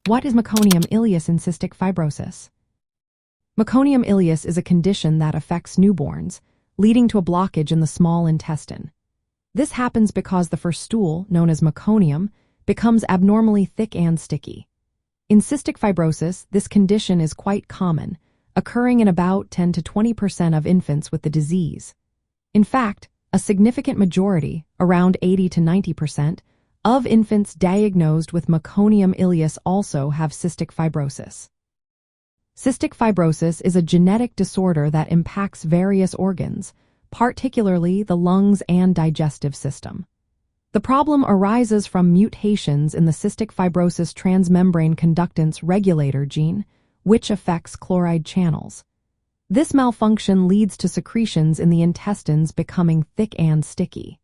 What is Meconium ileus in cystic fibrosis? Meconium ileus is a condition that affects newborns, leading to a blockage in the small intestine. This happens because the first stool, known as meconium, becomes abnormally thick and sticky. In cystic fibrosis, this condition is quite common, occurring in about 10 to 20% of infants with the disease. In fact, a significant majority, around 80 to 90%, of infants diagnosed with Meconium ileus also have cystic fibrosis. Cystic fibrosis is a genetic disorder that impacts various organs, particularly the lungs and digestive system. The problem arises from mutations in the cystic fibrosis transmembrane conductance regulator gene, which affects chloride channels. This malfunction leads to secretions in the intestines becoming thick and sticky.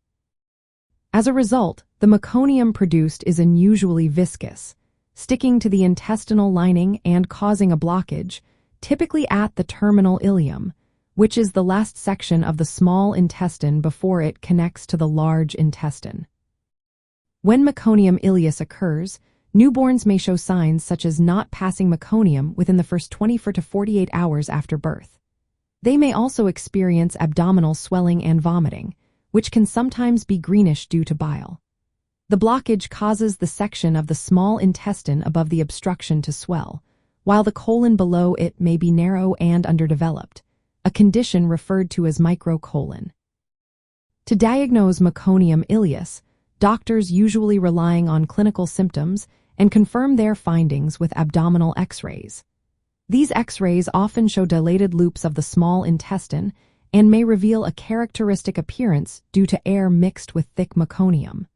As a result, the meconium produced is unusually viscous, sticking to the intestinal lining and causing a blockage, typically at the terminal ileum, which is the last section of the small intestine before it connects to the large intestine. When Meconium ileus occurs, newborns may show signs such as not passing meconium within the first 24 to 48 hours after birth. They may also experience abdominal swelling and vomiting, which can sometimes be greenish due to bile. The blockage causes the section of the small intestine above the obstruction to swell, while the colon below it may be narrow and underdeveloped, a condition referred to as microcolon. To diagnose Meconium ileus, doctors usually relying on clinical symptoms and confirm their findings with abdominal X-rays. These X-rays often show dilated loops of the small intestine and may reveal a characteristic appearance due to air mixed with thick meconium.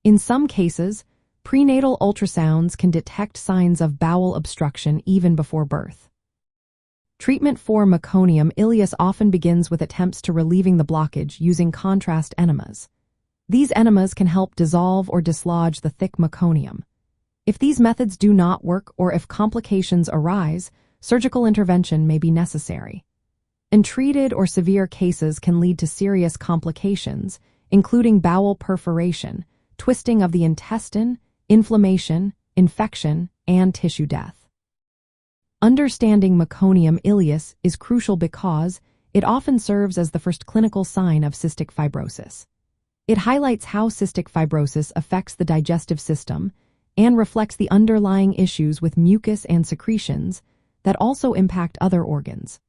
In some cases, prenatal ultrasounds can detect signs of bowel obstruction even before birth. Treatment for Meconium ileus often begins with attempts to relieving the blockage using contrast enemas. These enemas can help dissolve or dislodge the thick meconium. If these methods do not work or if complications arise, surgical intervention may be necessary. Untreated or severe cases can lead to serious complications, including bowel perforation, twisting of the intestine, inflammation, infection, and tissue death. Understanding Meconium ileus is crucial because it often serves as the first clinical sign of cystic fibrosis. It highlights how cystic fibrosis affects the digestive system and reflects the underlying issues with mucus and secretions that also impact other organs.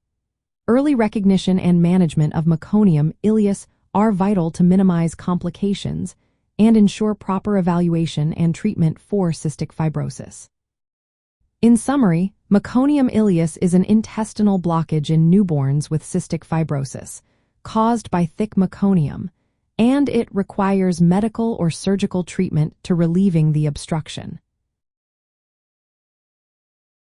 Early recognition and management of Meconium ileus are vital to minimize complications and ensure proper evaluation and treatment for cystic fibrosis. In summary, Meconium ileus is an intestinal blockage in newborns with cystic fibrosis, caused by thick meconium, and it requires medical or surgical treatment to relieving the obstruction.